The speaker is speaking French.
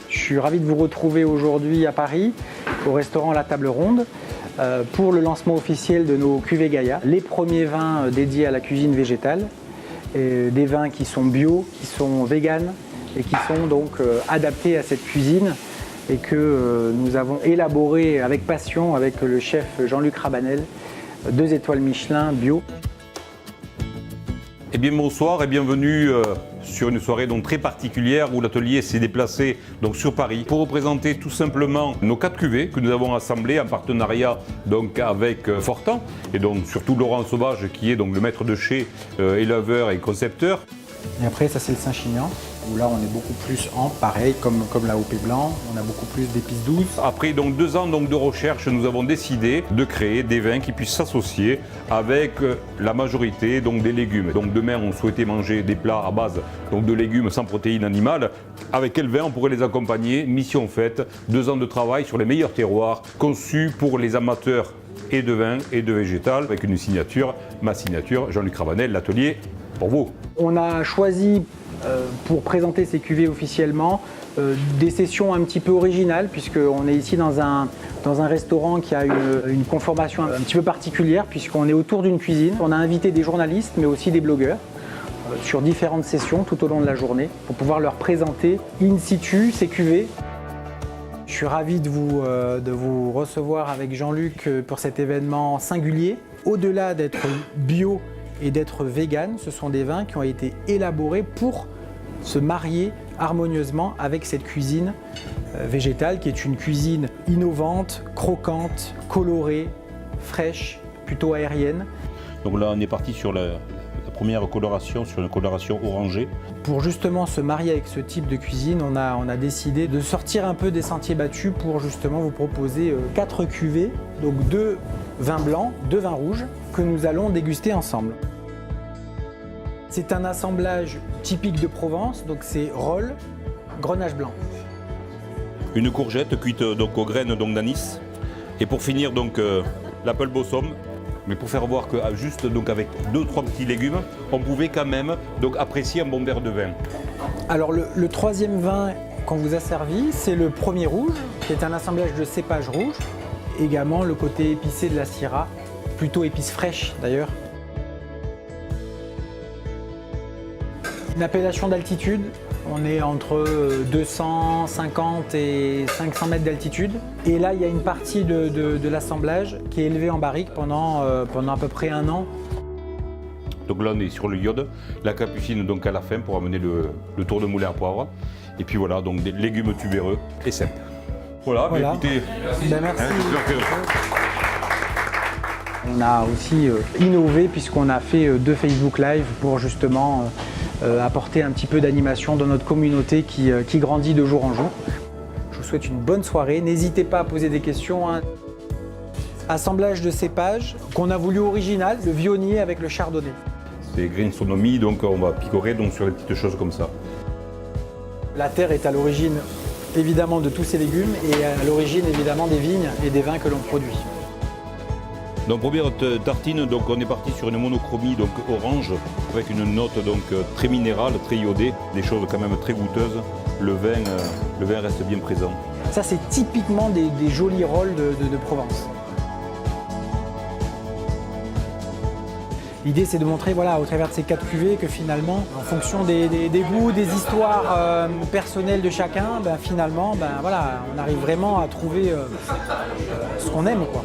Je suis ravi de vous retrouver aujourd'hui à Paris, au restaurant La Table Ronde, pour le lancement officiel de nos cuvées Gaïa, les premiers vins dédiés à la cuisine végétale, des vins qui sont bio, qui sont véganes et qui sont donc adaptés à cette cuisine et que nous avons élaboré avec passion avec le chef Jean-Luc Rabanel, 2 étoiles Michelin bio. Eh bien bonsoir et bienvenue sur une soirée donc très particulière où l'atelier s'est déplacé donc sur Paris pour représenter tout simplement nos 4 cuvées que nous avons assemblées en partenariat donc avec Fortan et donc surtout Laurent Sauvage qui est donc le maître de chez, éleveur et concepteur. Et après ça c'est le Saint-Chinian, où là on est beaucoup plus en pareil comme la Haut Blanc, on a beaucoup plus d'épices douces. Après donc 2 ans donc de recherche, nous avons décidé de créer des vins qui puissent s'associer avec la majorité donc des légumes. Donc demain on souhaitait manger des plats à base donc de légumes sans protéines animales. Avec quel vin on pourrait les accompagner? Mission faite, 2 ans de travail sur les meilleurs terroirs conçus pour les amateurs et de vin et de végétal avec une signature, ma signature, Jean-Luc Rabanel, l'atelier pour vous. On a choisi pour présenter ces cuvées officiellement des sessions un petit peu originales puisqu'on est ici dans un restaurant qui a une conformation un petit peu particulière puisqu'on est autour d'une cuisine. On a invité des journalistes mais aussi des blogueurs sur différentes sessions tout au long de la journée pour pouvoir leur présenter in situ ces cuvées. Je suis ravi de vous recevoir avec Jean-Luc pour cet événement singulier. Au-delà d'être bio et d'être vegan, ce sont des vins qui ont été élaborés pour se marier harmonieusement avec cette cuisine végétale qui est une cuisine innovante, croquante, colorée, fraîche, plutôt aérienne. Donc là on est parti sur la première coloration, sur une coloration orangée. Pour justement se marier avec ce type de cuisine, on a décidé de sortir un peu des sentiers battus pour justement vous proposer 4 cuvées, donc 2 vins blancs, 2 vins rouges que nous allons déguster ensemble. C'est un assemblage typique de Provence, donc c'est roll, grenache blanc. Une courgette cuite donc aux graines d'anis. Et pour finir donc l'apple blossom. Mais pour faire voir que juste donc avec 2-3 petits légumes, on pouvait quand même donc apprécier un bon verre de vin. Alors le troisième vin qu'on vous a servi, c'est le premier rouge, qui est un assemblage de cépages rouges. Également le côté épicé de la Syrah, plutôt épices fraîches d'ailleurs. Une appellation d'altitude, on est entre 250 et 500 mètres d'altitude. Et là, il y a une partie de l'assemblage qui est élevée en barrique pendant à peu près 1 an. Donc là, on est sur le iode, la capucine donc à la fin pour amener le tour de moulin à poivre. Et puis voilà, donc des légumes tubéreux et simples. Voilà. Mais écoutez, merci. On a aussi innové puisqu'on a fait 2 Facebook Live pour justement apporter un petit peu d'animation dans notre communauté qui grandit de jour en jour. Je vous souhaite une bonne soirée, n'hésitez pas à poser des questions. Assemblage de cépages qu'on a voulu original, le vionnier avec le chardonnay. C'est greensonomie, donc on va picorer donc sur des petites choses comme ça. La terre est à l'origine évidemment de tous ces légumes et à l'origine évidemment des vignes et des vins que l'on produit. Donc première tartine, donc on est parti sur une monochromie donc orange avec une note donc très minérale, très iodée, des choses quand même très goûteuses. Le vin reste bien présent. Ça c'est typiquement des jolis rolls de Provence. L'idée c'est de montrer voilà, au travers de ces 4 cuvées que finalement, en fonction des goûts, des histoires personnelles de chacun, finalement voilà, on arrive vraiment à trouver ce qu'on aime, quoi.